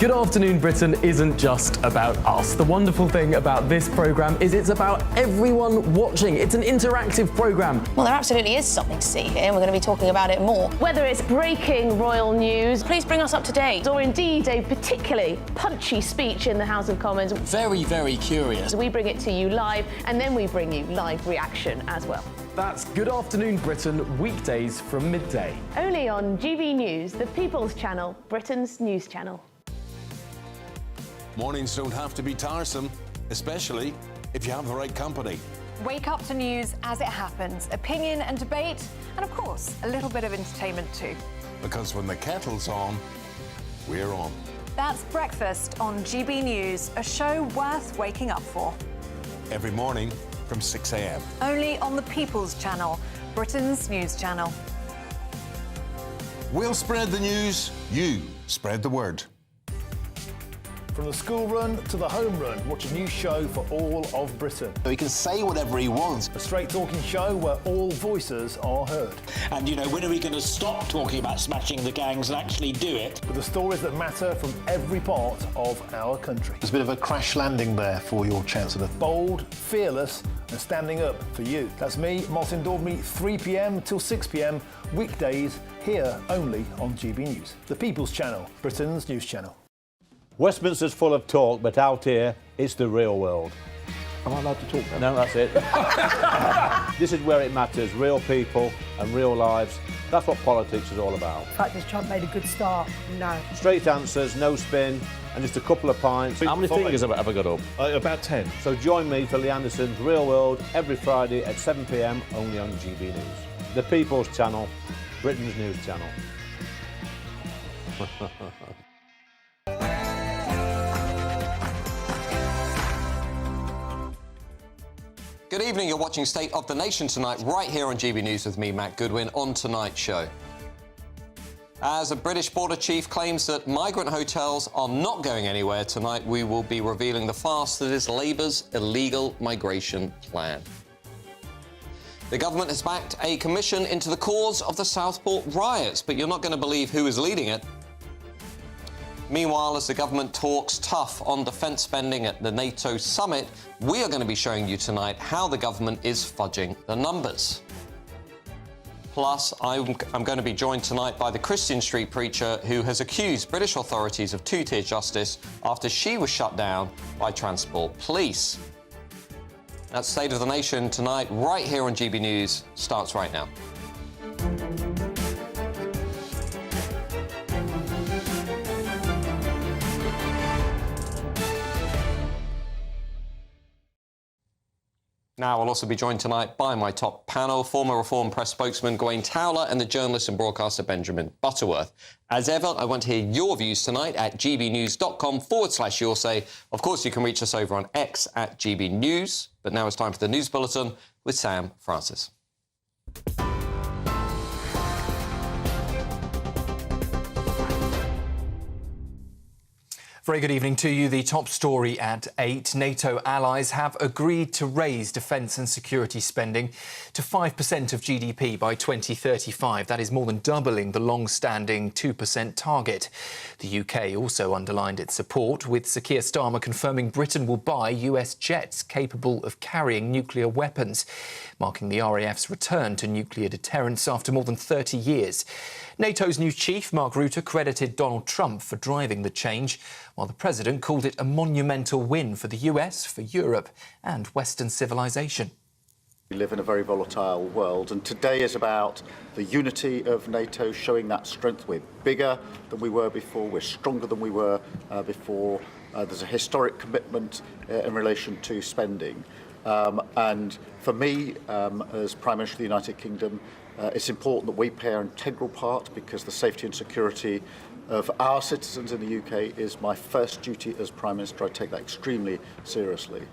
Good Afternoon Britain isn't just about us. The wonderful thing about this programme is it's about everyone watching. It's an interactive programme. Well, there absolutely is something to see here, and we're going to be talking about it more. Whether it's breaking royal news, please bring us up to date, or indeed a particularly punchy speech in the House of Commons. Very, very curious. We bring it to you live, and then we bring you live reaction as well. That's Good Afternoon Britain, weekdays from midday. Only on GB News, the People's Channel, Britain's news channel. Mornings don't have to be tiresome, especially if you have the right company. Wake up to news as it happens, opinion and debate, and of course, a little bit of entertainment too. Because when the kettle's on, we're on. That's Breakfast on GB News, a show worth waking up for. Every morning from 6 a.m. Only on the People's Channel, Britain's news channel. We'll spread the news, you spread the word. From the school run to the home run, watch a new show for all of Britain. So he can say whatever he wants. A straight-talking show where all voices are heard. And, you know, when are we going to stop talking about smashing the gangs and actually do it? With the stories that matter from every part of our country. There's a bit of a crash landing there for your Chancellor. Bold, fearless and standing up for you. That's me, Martin Daubney, 3 p.m. till 6 p.m, weekdays, here only on GB News. The People's Channel, Britain's news channel. Westminster's full of talk, but out here, it's the real world. Am I allowed to talk now? No, that's it. This is where it matters, real people and real lives. That's what politics is all about. In fact, has Trump made a good start? No. Straight answers, no spin, and just a couple of pints. How many fingers have I ever got up? About 10. So join me for Lee Anderson's Real World every Friday at 7 p.m, only on GB News. The People's Channel, Britain's news channel. Good evening, you're watching State of the Nation tonight, right here on GB News with me, Matt Goodwin, on tonight's show. As a British border chief claims that migrant hotels are not going anywhere tonight, we will be revealing the farce that is Labour's illegal migration plan. The government has backed a commission into the cause of the Southport riots, but you're not going to believe who is leading it. Meanwhile, as the government talks tough on defence spending at the NATO summit, we are going to be showing you tonight how the government is fudging the numbers. Plus, I'm going to be joined tonight by the Christian Street preacher who has accused British authorities of two-tier justice after she was shut down by Transport Police. That's State of the Nation tonight, right here on GB News, starts right now. Now, I'll also be joined tonight by my top panel, former Reform Press spokesman Gawain Towler and the journalist and broadcaster Benjamin Butterworth. As ever, I want to hear your views tonight at gbnews.com/yoursay. Of course, you can reach us over on X at GB News. But now it's time for the News Bulletin with Sam Francis. Very good evening to you. The top story at 8. NATO allies have agreed to raise defence and security spending to 5% of GDP by 2035. That is more than doubling the long-standing 2% target. The UK also underlined its support, with Sir Keir Starmer confirming Britain will buy US jets capable of carrying nuclear weapons, marking the RAF's return to nuclear deterrence after more than 30 years. NATO's new chief, Mark Rutte, credited Donald Trump for driving the change, while the president called it a monumental win for the US, for Europe and Western civilization. We live in a very volatile world, and today is about the unity of NATO, showing that strength. We're bigger than we were before, we're stronger than we were before. There's a historic commitment in relation to spending. And for me, as Prime Minister of the United Kingdom, it's important that we play an integral part, because the safety and security of our citizens in the UK is my first duty as Prime Minister. I take that extremely seriously.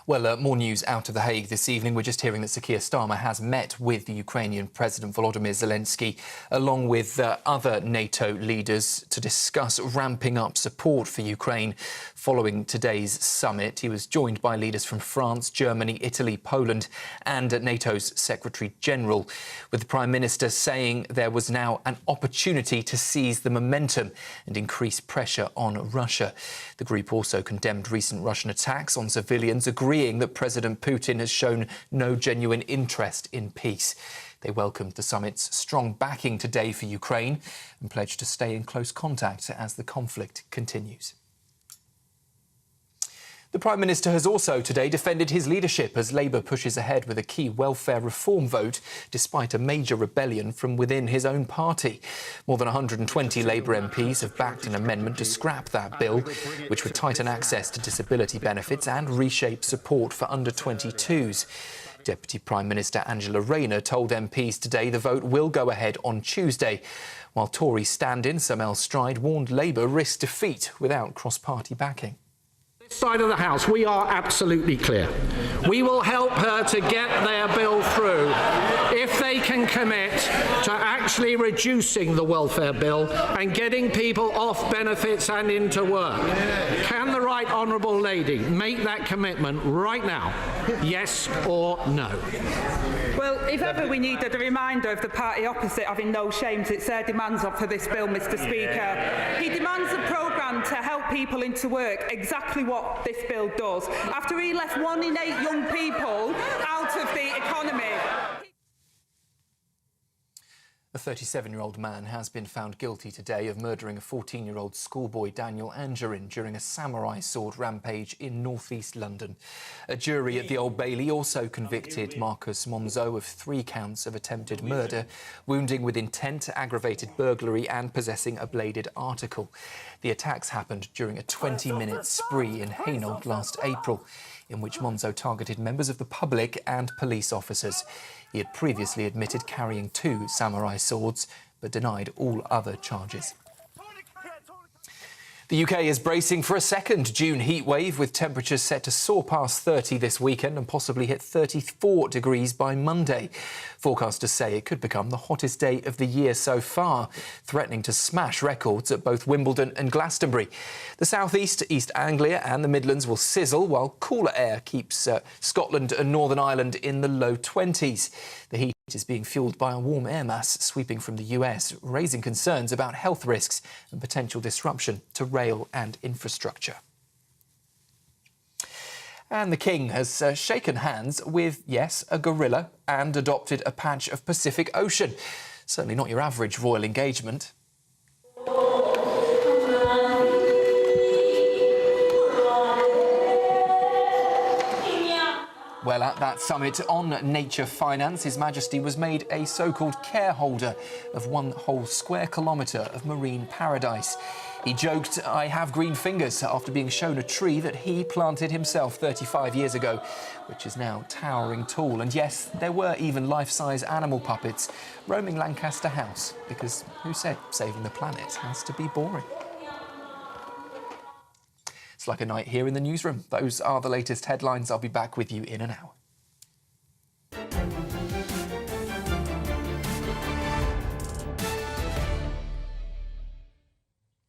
Well, more news out of The Hague this evening. We're just hearing that Sir Keir Starmer has met with the Ukrainian President Volodymyr Zelensky, along with other NATO leaders, to discuss ramping up support for Ukraine following today's summit. He was joined by leaders from France, Germany, Italy, Poland and NATO's Secretary-General, with the Prime Minister saying there was now an opportunity to seize the momentum and increase pressure on Russia. The group also condemned recent Russian attacks on civilians, agreeing that President Putin has shown no genuine interest in peace. They welcomed the summit's strong backing today for Ukraine and pledged to stay in close contact as the conflict continues. The Prime Minister has also today defended his leadership as Labour pushes ahead with a key welfare reform vote, despite a major rebellion from within his own party. More than 120 Labour MPs have backed an amendment to scrap that bill, which would tighten access to disability benefits and reshape support for under-22s. Deputy Prime Minister Angela Rayner told MPs today the vote will go ahead on Tuesday, while Tory stand-in Sir Mel Stride warned Labour risks defeat without cross-party backing. Side of the House, we are absolutely clear. We will help her to get their bill through if they can commit to actually reducing the welfare bill and getting people off benefits and into work. Can the Right Honourable Lady make that commitment right now? Yes or no? Well, if ever we needed a reminder of the party opposite having no shames, it's their demands for this bill, Mr. Speaker. He demands a programme to help people into work, exactly what this bill does. After he left 1 in 8 young people out of the economy. A 37-year-old man has been found guilty today of murdering a 14-year-old schoolboy, Daniel Angerin, during a samurai sword rampage in north-east London. A jury at the Old Bailey also convicted Marcus Monzo of 3 counts of attempted murder, wounding with intent, aggravated burglary and possessing a bladed article. The attacks happened during a 20-minute spree in Hainault last April, in which Monzo targeted members of the public and police officers. He had previously admitted carrying 2 samurai swords, but denied all other charges. The UK is bracing for a second June heatwave, with temperatures set to soar past 30 this weekend and possibly hit 34 degrees by Monday. Forecasters say it could become the hottest day of the year so far, threatening to smash records at both Wimbledon and Glastonbury. The South East, East Anglia and the Midlands will sizzle, while cooler air keeps Scotland and Northern Ireland in the low 20s. The heat is being fuelled by a warm air mass sweeping from the US, raising concerns about health risks and potential disruption to rail and infrastructure. And the King has shaken hands with, yes, a gorilla and adopted a patch of Pacific Ocean. Certainly not your average royal engagement. Well, at that summit on nature finance, His Majesty was made a so-called careholder of 1 whole square kilometre of marine paradise. He joked, "I have green fingers," after being shown a tree that he planted himself 35 years ago, which is now towering tall. And yes, there were even life-size animal puppets roaming Lancaster House, because who said saving the planet has to be boring? It's like a night here in the newsroom. Those are the latest headlines. I'll be back with you in an hour.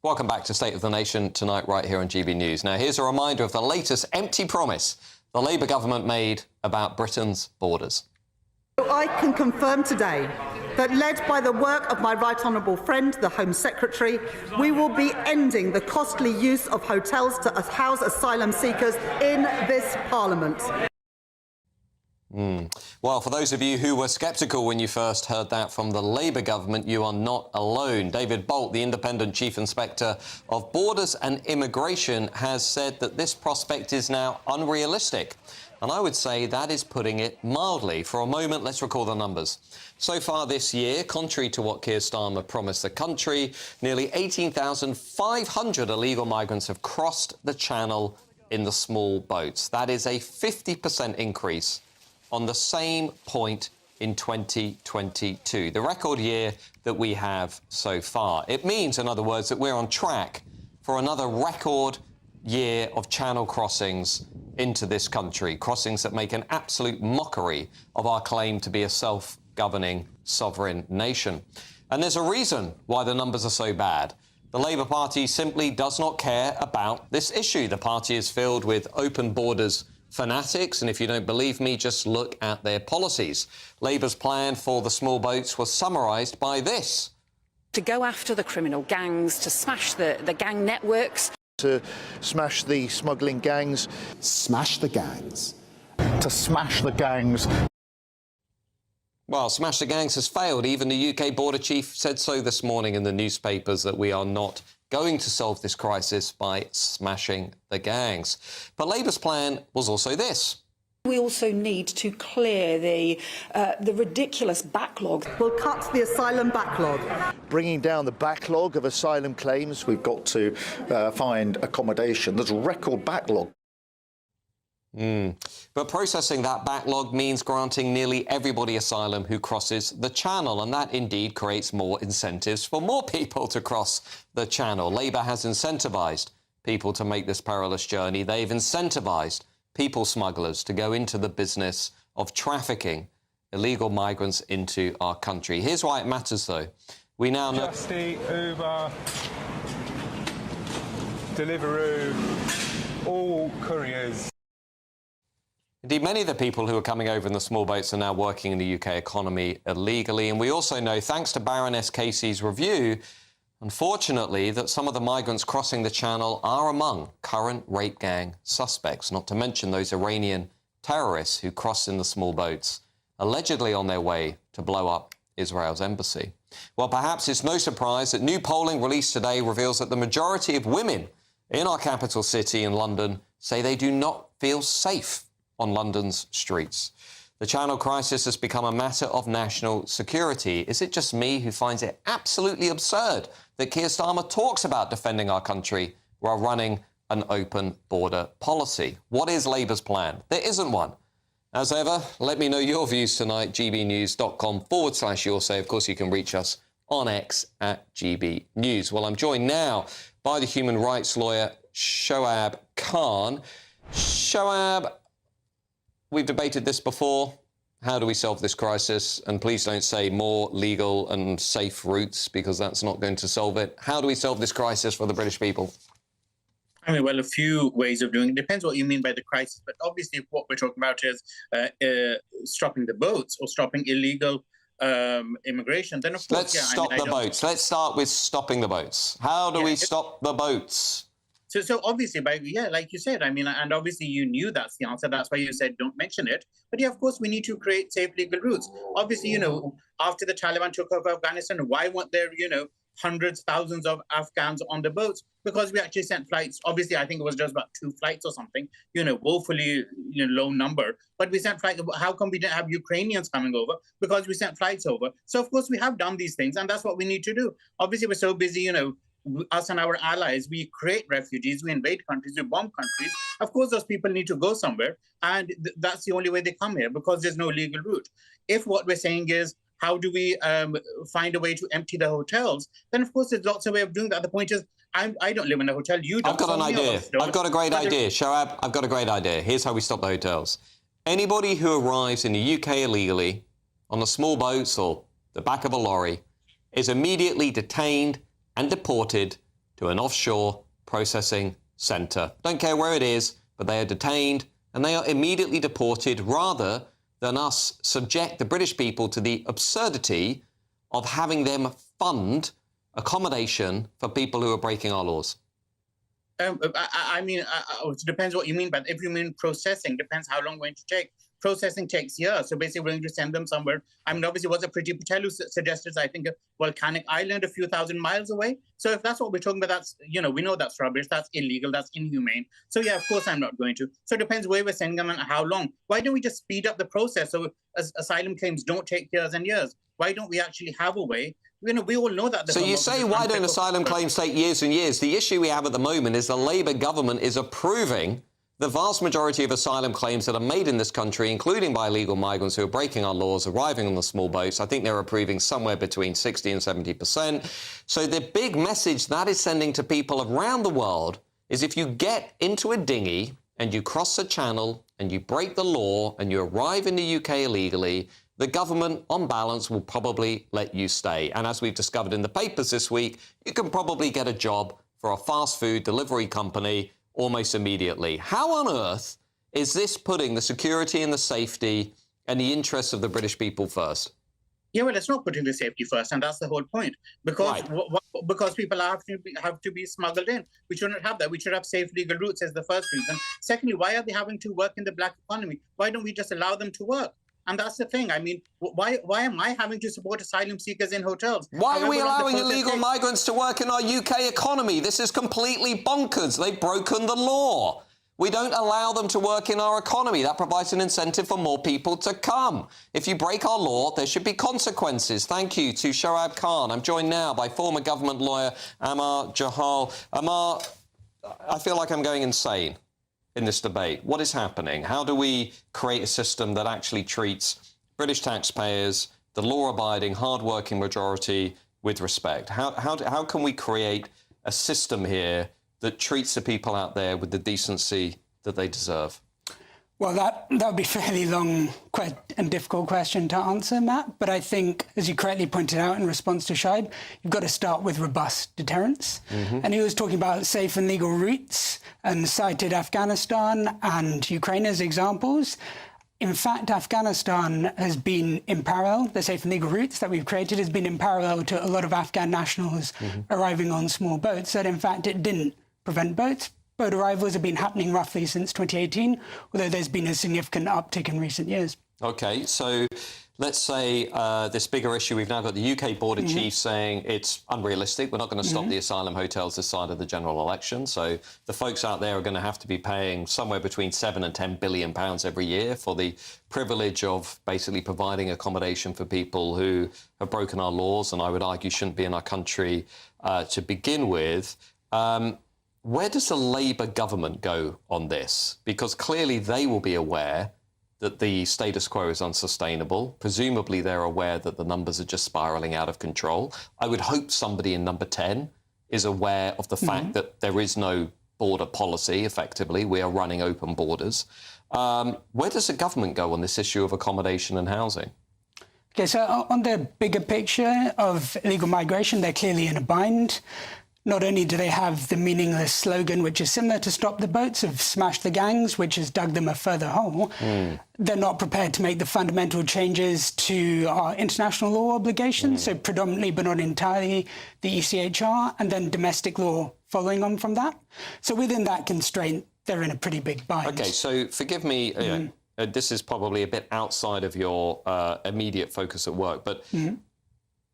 Welcome back to State of the Nation tonight, right here on GB News. Now, here's a reminder of the latest empty promise the Labour government made about Britain's borders. I can confirm today that, led by the work of my right honourable friend, the Home Secretary, we will be ending the costly use of hotels to house asylum seekers in this Parliament. Well, for those of you who were sceptical when you first heard that from the Labour government, you are not alone. David Bolt, the Independent Chief Inspector of Borders and Immigration, has said that this prospect is now unrealistic. And I would say that is putting it mildly. For a moment, let's recall the numbers. So far this year, contrary to what Keir Starmer promised the country, nearly 18,500 illegal migrants have crossed the Channel in the small boats. That is a 50% increase on the same point in 2022, the record year that we have so far. It means, in other words, that we're on track for another record year of Channel crossings into this country, crossings that make an absolute mockery of our claim to be a self-governing sovereign nation. And there's a reason why the numbers are so bad. The Labour Party simply does not care about this issue. The party is filled with open borders fanatics, and if you don't believe me, just look at their policies. Labour's plan for the small boats was summarised by this. To go after the criminal gangs, to smash the gang networks. To smash the smuggling gangs. Smash the gangs. To smash the gangs. Well, smash the gangs has failed. Even the UK border chief said so this morning in the newspapers, that we are not going to solve this crisis by smashing the gangs. But Labour's plan was also this. We also need to clear the ridiculous backlog. We'll cut the asylum backlog. Bringing down the backlog of asylum claims. We've got to find accommodation. There's a record backlog. But processing that backlog means granting nearly everybody asylum who crosses the Channel, and that indeed creates more incentives for more people to cross the Channel. Labour has incentivised people to make this perilous journey. They've incentivised people smugglers to go into the business of trafficking illegal migrants into our country. Here's why it matters, though. We now know... Just Eat, Uber, Deliveroo, all couriers. Indeed, many of the people who are coming over in the small boats are now working in the UK economy illegally. And we also know, thanks to Baroness Casey's review, unfortunately, that some of the migrants crossing the Channel are among current rape gang suspects, not to mention those Iranian terrorists who crossed in the small boats, allegedly on their way to blow up Israel's embassy. Well, perhaps it's no surprise that new polling released today reveals that the majority of women in our capital city in London say they do not feel safe on London's streets. The Channel crisis has become a matter of national security. Is it just me who finds it absolutely absurd that Keir Starmer talks about defending our country while running an open border policy? What is Labour's plan? There isn't one. As ever, let me know your views tonight, gbnews.com/your say. Of course, you can reach us on X at GBNews. Well, I'm joined now by the human rights lawyer, Shoaib Khan. Shoaib, we've debated this before. How do we solve this crisis? And please don't say more legal and safe routes, because that's not going to solve it. How do we solve this crisis for the British people? I mean, well, a few ways of doing it. Depends what you mean by the crisis. But obviously, what we're talking about is stopping the boats or stopping illegal immigration. Then, of course, let's stop the boats. Let's start with stopping the boats. How do we stop the boats? So obviously, like you said, I mean, and obviously you knew that's the answer. That's why you said don't mention it. But yeah, of course, we need to create safe legal routes. Obviously, you know, after the Taliban took over Afghanistan, why weren't there, you know, hundreds, thousands of Afghans on the boats? Because we actually sent flights. Obviously, I think it was just about 2 flights or something, you know, woefully low number. But we sent flights. How come we didn't have Ukrainians coming over? Because we sent flights over. So, of course, we have done these things, and that's what we need to do. Obviously, we're so busy, you know, us and our allies, we create refugees, we invade countries, we bomb countries. Of course, those people need to go somewhere, and that's the only way they come here, because there's no legal route. If what we're saying is, how do we find a way to empty the hotels, then of course there's lots of ways of doing that. The point is, I don't live in a hotel, you don't. I've got an idea. I've got a great idea, Shoaib. I've got a great idea. Here's how we stop the hotels. Anybody who arrives in the UK illegally on the small boats or the back of a lorry is immediately detained and deported to an offshore processing centre. Don't care where it is, but they are detained and they are immediately deported, rather than us subject the British people to the absurdity of having them fund accommodation for people who are breaking our laws. I mean, it depends what you mean, but if you mean processing, depends how long it's going to take. Processing takes years, so basically we're going to send them somewhere. I mean, obviously, was it Priti Patel who suggested, I think, a volcanic island a few thousand miles away? So if that's what we're talking about, that's, you know, we know that's rubbish, that's illegal, that's inhumane. So yeah, of course I'm not going to. So it depends where we're sending them and how long. Why don't we just speed up the process so asylum claims don't take years and years? Why don't we actually have a way? You know, we all know that. So you say, why don't asylum claims take years and years? The issue we have at the moment is the Labour government is approving the vast majority of asylum claims that are made in this country, including by illegal migrants who are breaking our laws, arriving on the small boats. I think they're approving somewhere between 60 and 70%. So the big message that is sending to people around the world is, if you get into a dinghy and you cross the channel and you break the law and you arrive in the UK illegally, the government, on balance, will probably let you stay. And as we've discovered in the papers this week, you can probably get a job for a fast food delivery company almost immediately. How on earth is this putting the security and the safety and the interests of the British people first? Yeah, well, it's not putting the safety first, and that's the whole point. Because because people have to be smuggled in. We shouldn't have that. We should have safe legal routes as the first reason. Secondly, why are they having to work in the black economy? Why don't we just allow them to work? And that's the thing. I mean, why am I having to support asylum seekers in hotels? Why are we allowing illegal migrants to work in our UK economy? This is completely bonkers. They've broken the law. We don't allow them to work in our economy. That provides an incentive for more people to come. If you break our law, there should be consequences. Thank you to Shoaib Khan. I'm joined now by former government lawyer Amar Jahal. Amar, I feel like I'm going insane in this debate. What is happening? How do we create a system that actually treats British taxpayers, the law-abiding, hard-working majority, with respect? How can we create a system here that treats the people out there with the decency that they deserve? Well, that would be a fairly long and difficult question to answer, Matt. But I think, as you correctly pointed out in response to Shoaib, you've got to start with robust deterrence. And he was talking about safe and legal routes and cited Afghanistan and Ukraine as examples. In fact, Afghanistan has been in parallel. The safe and legal routes that we've created has been in parallel to a lot of Afghan nationals arriving on small boats. That, in fact, it didn't prevent boats. Boat arrivals have been happening roughly since 2018, although there's been a significant uptick in recent years. OK, so let's say this bigger issue, we've now got the UK border chief saying it's unrealistic. We're not going to stop the asylum hotels this side of the general election. So the folks out there are going to have to be paying somewhere between £7 and £10 billion every year for the privilege of basically providing accommodation for people who have broken our laws and I would argue shouldn't be in our country to begin with. Where does the Labour government go on this? Because clearly they will be aware that the status quo is unsustainable. Presumably they're aware that the numbers are just spiralling out of control. I would hope somebody in number 10 is aware of the fact that there is no border policy, effectively. We are running open borders. Where does the government go on this issue of accommodation and housing? OK, so on the bigger picture of illegal migration, they're clearly in a bind. Not only do they have the meaningless slogan, which is similar to Stop the Boats, of Smash the Gangs, which has dug them a further hole, they're not prepared to make the fundamental changes to our international law obligations, so predominantly but not entirely the ECHR, and then domestic law following on from that. So within that constraint, they're in a pretty big bind. OK, so forgive me, this is probably a bit outside of your immediate focus at work, but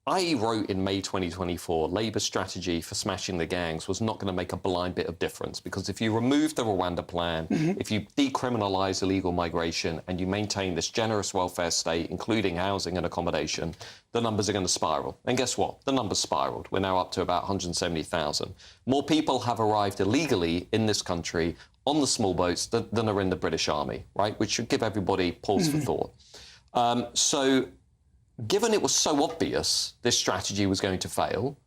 I wrote in May 2024, Labour's strategy for smashing the gangs was not going to make a blind bit of difference because if you remove the Rwanda plan, if you decriminalise illegal migration and you maintain this generous welfare state, including housing and accommodation, the numbers are going to spiral. And guess what? The numbers spiraled. We're now up to about 170,000. More people have arrived illegally in this country on the small boats than are in the British Army, right? Which should give everybody pause for thought. So given it was so obvious this strategy was going to fail,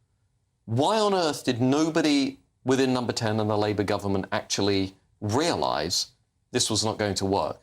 why on earth did nobody within number 10 and the Labour government actually realise this was not going to work?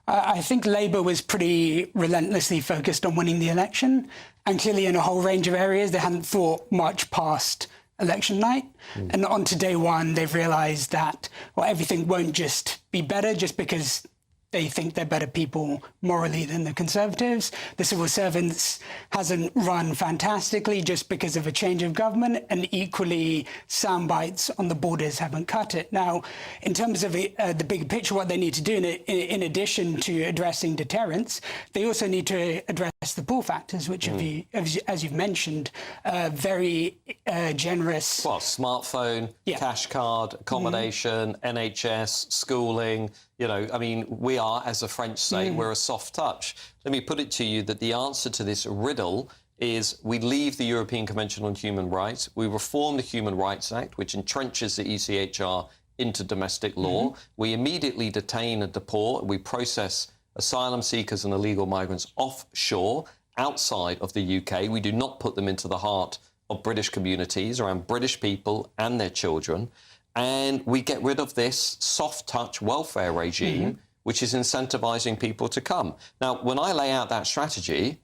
I think Labour was pretty relentlessly focused on winning the election, and clearly in a whole range of areas they hadn't thought much past election night. And on to day one, they've realised that everything won't just be better just because they think they're better people morally than the Conservatives. The civil servants hasn't run fantastically just because of a change of government, and equally sound bites on the borders haven't cut it. Now, in terms of the big picture, what they need to do, in addition to addressing deterrence, they also need to address the pull factors, which, as you've mentioned, very generous. Well, smartphone, cash card, accommodation, NHS, schooling. You know, I mean, we are, as a French say, we're a soft touch. Let me put it to you that the answer to this riddle is we leave the European Convention on Human Rights, we reform the Human Rights Act, which entrenches the ECHR into domestic law, we immediately detain and deport, we process asylum seekers and illegal migrants offshore, outside of the UK. We do not put them into the heart of British communities around British people and their children. and we get rid of this soft-touch welfare regime, which is incentivising people to come. Now, when I lay out that strategy,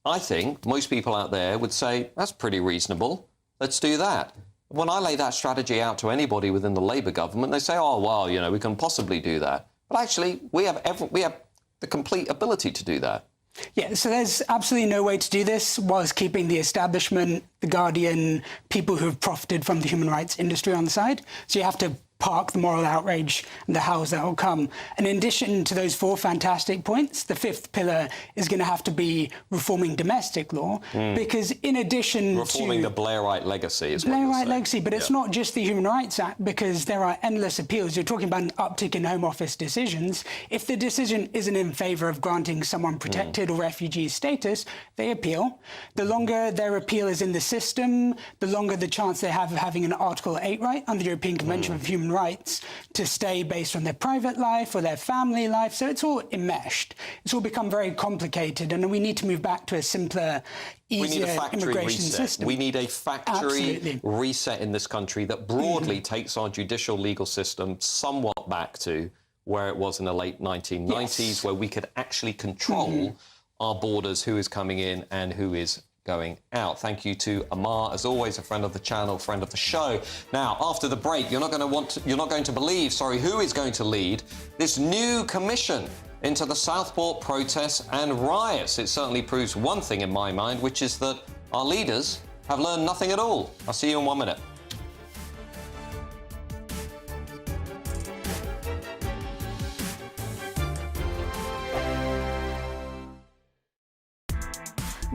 I think most people out there would say, that's pretty reasonable, let's do that. When I lay that strategy out to anybody within the Labour government, they say, oh, well, you know, we can possibly do that. But actually, we have the complete ability to do that. Yeah, so there's absolutely no way to do this whilst keeping the establishment, the Guardian, people who have profited from the human rights industry on the side. So you have to park the moral outrage and the hows that will come. And in addition to those 4 fantastic points, the 5th pillar is going to have to be reforming domestic law, because in addition reforming to... the Blairite legacy is Blairite legacy, but it's not just the Human Rights Act, because there are endless appeals. You're talking about an uptick in Home Office decisions. If the decision isn't in favour of granting someone protected or refugee status, they appeal. The longer their appeal is in the system, the longer the chance they have of having an Article 8 right under the European Convention of Human Rights to stay based on their private life or their family life. So it's all enmeshed. It's all become very complicated, and we need to move back to a simpler, easier immigration system. We need a factory reset in this country that broadly takes our judicial legal system somewhat back to where it was in the late 1990s, where we could actually control our borders, who is coming in and who is going out. Thank you to Amar, as always, a friend of the channel, friend of the show. Now, after the break, you're not going to believe, who is going to lead this new commission into the Southport protests and riots. It certainly proves one thing in my mind, which is that our leaders have learned nothing at all. I'll see you in 1 minute.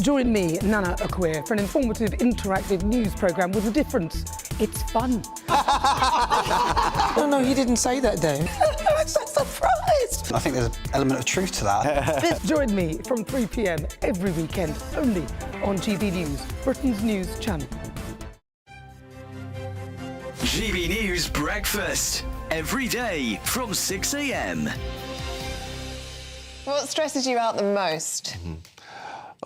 Join me, Nana Akwe, for an informative, interactive news programme with a difference. It's fun. No, he didn't say that, Dave. I'm so surprised. I think there's an element of truth to that. Join me from 3 p.m. every weekend, only on GB News, Britain's news channel. GB News Breakfast, every day from 6 a.m. What stresses you out the most?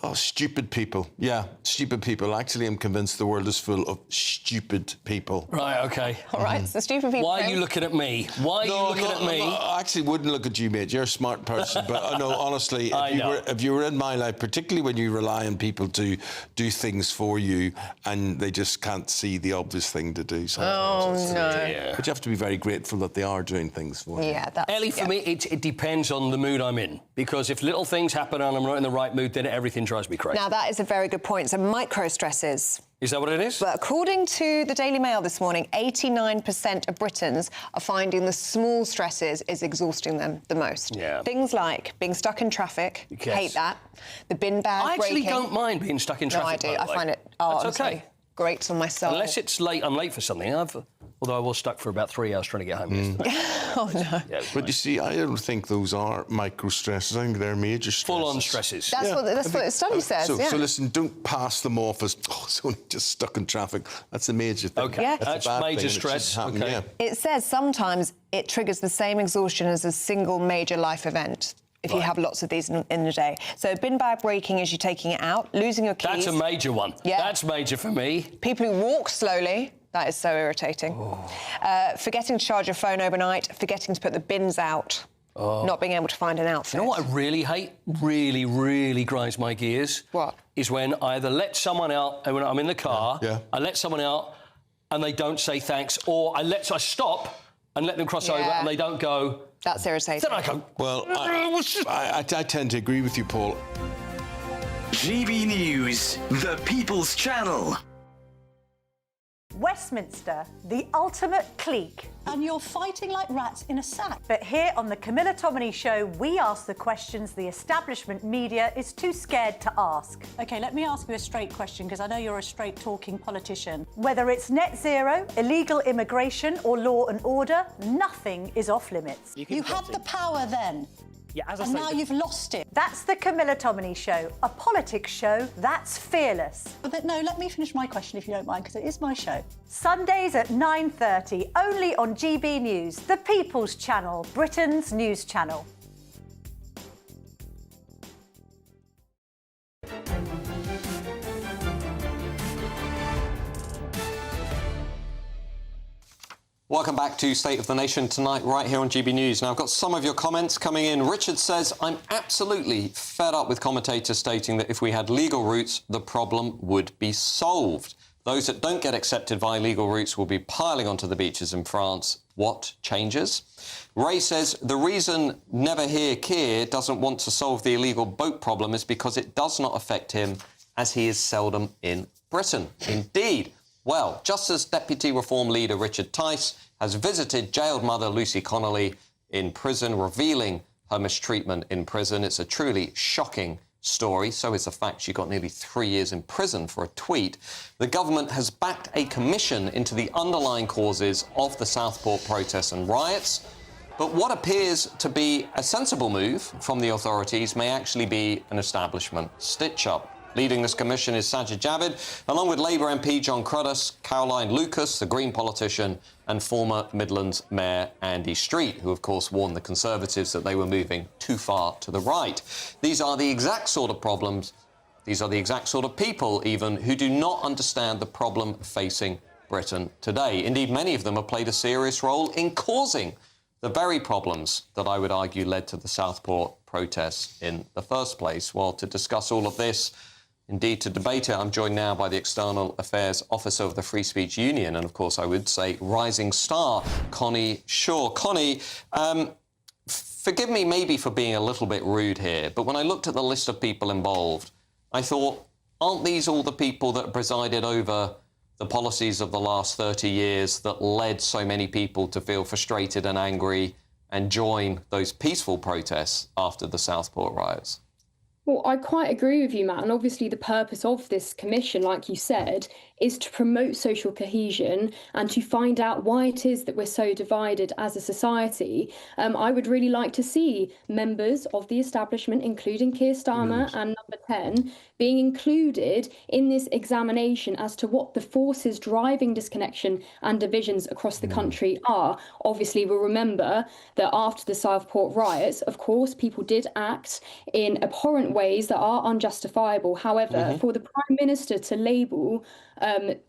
Oh, stupid people. Yeah, stupid people. Actually, I'm convinced the world is full of stupid people. Right, OK. All right, so stupid people... Why are you looking at me? Why are you looking at me? I actually wouldn't look at you, mate. You're a smart person. But no, honestly, if you were in my life, particularly when you rely on people to do things for you and they just can't see the obvious thing to do. Oh, no. But you have to be very grateful that they are doing things for you. Yeah, that's... Ellie, for me, it depends on the mood I'm in. Because if little things happen and I'm not in the right mood, then everything drives me crazy. Now, that is a very good point. So, micro-stresses. Is that what it is? But according to the Daily Mail this morning, 89% of Britons are finding the small stresses is exhausting them the most. Yeah. Things like being stuck in traffic, hate that. The bin bag breaking. I actually don't mind being stuck in traffic. No, I do. I find it... Oh, that's OK. Great on my soul. Unless it's late, I'm late for something. Although I was stuck for about 3 hours trying to get home yesterday. Oh, no. Yeah, but you see, I don't think those are micro-stresses. I think they're major stresses. Full-on stresses. That's what the study says, So listen, don't pass them off as, it's only just stuck in traffic. That's a major thing. OK, yeah. That's major stress. OK. Yeah. It says sometimes it triggers the same exhaustion as a single major life event. If you have lots of these in a day. So bin bag breaking is you taking it out, losing your keys. That's a major one. Yeah. That's major for me. People who walk slowly, that is so irritating. Forgetting to charge your phone overnight, forgetting to put the bins out, not being able to find an outfit. You know what I really hate? Really, really grinds my gears? What? Is when I either let someone out, and when I'm in the car, I let someone out and they don't say thanks, or I stop and let them cross over and they don't go... That's irritating. Then I go... Well, I tend to agree with you, Paul. GB News, the People's Channel. Westminster, the ultimate clique. And you're fighting like rats in a sack. But here on the Camilla Tominey Show, we ask the questions the establishment media is too scared to ask. OK, let me ask you a straight question, because I know you're a straight-talking politician. Whether it's net zero, illegal immigration or law and order, nothing is off-limits. You had the power then. Yeah, as I and say, now you've lost it. That's the Camilla Tominey Show, a politics show that's fearless. But no, let me finish my question if you don't mind, because it is my show. Sundays at 9:30, only on GB News, the People's Channel, Britain's news channel. Welcome back to State of the Nation tonight, right here on GB News. Now, I've got some of your comments coming in. Richard says, I'm absolutely fed up with commentators stating that if we had legal routes, the problem would be solved. Those that don't get accepted via legal routes will be piling onto the beaches in France. What changes? Ray says, the reason Never Hear Keir doesn't want to solve the illegal boat problem is because it does not affect him, as he is seldom in Britain. Indeed. Well, just as Deputy Reform leader Richard Tice has visited jailed mother Lucy Connolly in prison, revealing her mistreatment in prison. It's a truly shocking story. So is the fact she got nearly 3 years in prison for a tweet. The government has backed a commission into the underlying causes of the Southport protests and riots. But what appears to be a sensible move from the authorities may actually be an establishment stitch-up. Leading this commission is Sajid Javid, along with Labour MP John Cruddas, Caroline Lucas, the Green politician, and former Midlands Mayor Andy Street, who, of course, warned the Conservatives that they were moving too far to the right. These are the exact sort of problems, these are the exact sort of people, even, who do not understand the problem facing Britain today. Indeed, many of them have played a serious role in causing the very problems that I would argue led to the Southport protests in the first place. Well, to discuss all of this, indeed, to debate it, I'm joined now by the External Affairs Officer of the Free Speech Union and, of course, I would say rising star, Connie Shaw. Connie, forgive me maybe for being a little bit rude here, but when I looked at the list of people involved, I thought, aren't these all the people that presided over the policies of the last 30 years that led so many people to feel frustrated and angry and join those peaceful protests after the Southport riots? Well, I quite agree with you, Matt. And obviously the purpose of this commission, like you said, is to promote social cohesion and to find out why it is that we're so divided as a society. I would really like to see members of the establishment, including Keir Starmer and Number 10, being included in this examination as to what the forces driving disconnection and divisions across the country are. Obviously, we'll remember that after the Southport riots, of course, people did act in abhorrent ways that are unjustifiable. However, for the Prime Minister to label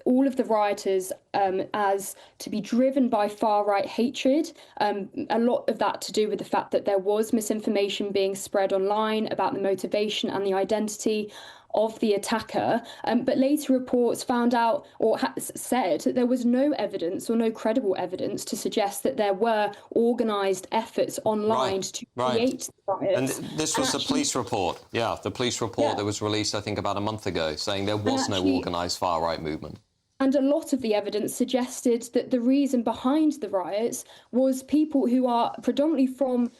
all of the rioters as to be driven by far-right hatred, a lot of that to do with the fact that there was misinformation being spread online about the motivation and the identity of the attacker, but later reports found out or said that there was no evidence or no credible evidence to suggest that there were organised efforts online to create riots. And this was the police report, the police report that was released, I think, about a month ago, saying there was no organised far-right movement. And a lot of the evidence suggested that the reason behind the riots was people who are predominantly from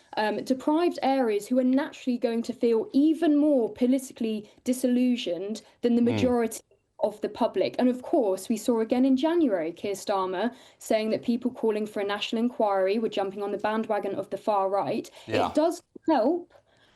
deprived areas who are naturally going to feel even more politically disillusioned than the majority of the public. And of course, we saw again in January, Keir Starmer saying that people calling for a national inquiry were jumping on the bandwagon of the far right. Yeah. It does help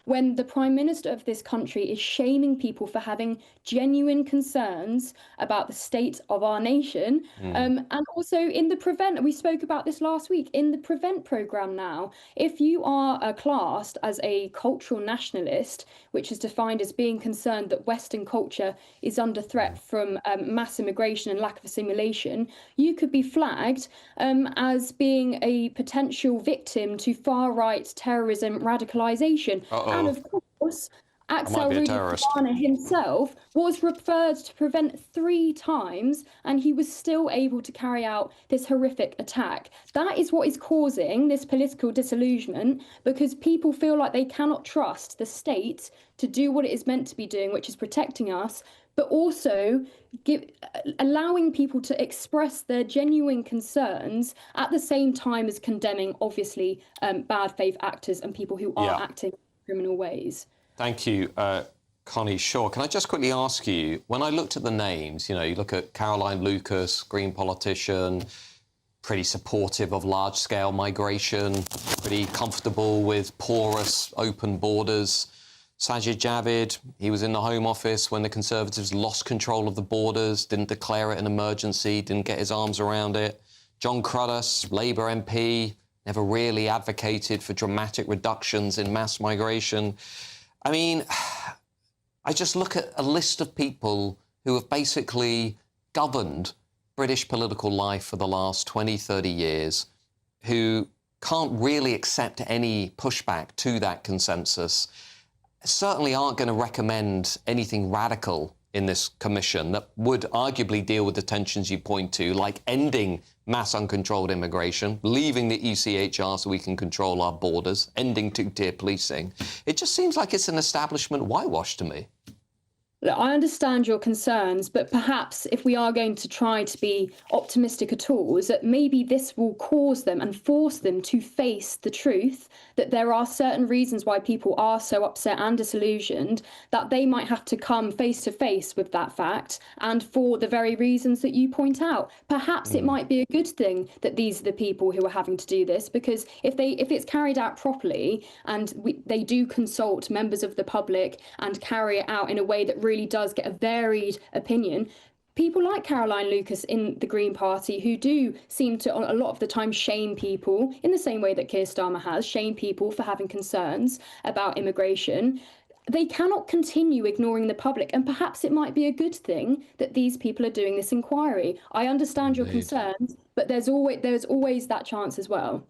when the Prime Minister of this country is shaming people for having genuine concerns about the state of our nation. And also in the Prevent, we spoke about this last week, in the Prevent programme now, if you are classed as a cultural nationalist, which is defined as being concerned that Western culture is under threat from mass immigration and lack of assimilation, you could be flagged as being a potential victim to far-right terrorism radicalisation. And of course, Axel Rudolph himself was referred to Prevent 3 times, and he was still able to carry out this horrific attack. That is what is causing this political disillusionment, because people feel like they cannot trust the state to do what it is meant to be doing, which is protecting us, but also allowing people to express their genuine concerns at the same time as condemning, obviously, bad faith actors and people who are acting in criminal ways. Thank you, Connie Shaw. Can I just quickly ask you, when I looked at the names, you know, you look at Caroline Lucas, Green politician, pretty supportive of large-scale migration, pretty comfortable with porous, open borders. Sajid Javid, he was in the Home Office when the Conservatives lost control of the borders, didn't declare it an emergency, didn't get his arms around it. John Cruddas, Labour MP, never really advocated for dramatic reductions in mass migration. I mean, I just look at a list of people who have basically governed British political life for the last 20, 30 years who can't really accept any pushback to that consensus certainly aren't going to recommend anything radical in this commission that would arguably deal with the tensions you point to, like ending mass uncontrolled immigration, leaving the ECHR so we can control our borders, ending two-tier policing. It just seems like it's an establishment whitewash to me. Look, I understand your concerns, but perhaps if we are going to try to be optimistic at all, is that maybe this will cause them and force them to face the truth that there are certain reasons why people are so upset and disillusioned that they might have to come face to face with that fact, and for the very reasons that you point out. Perhaps it might be a good thing that these are the people who are having to do this, because if it's carried out properly and they do consult members of the public and carry it out in a way that really does get a varied opinion, people like Caroline Lucas in the Green Party, who do seem to a lot of the time shame people in the same way that Keir Starmer has shamed people for having concerns about immigration, they cannot continue ignoring the public, and perhaps it might be a good thing that these people are doing this inquiry. I understand your concerns, but there's always that chance as well.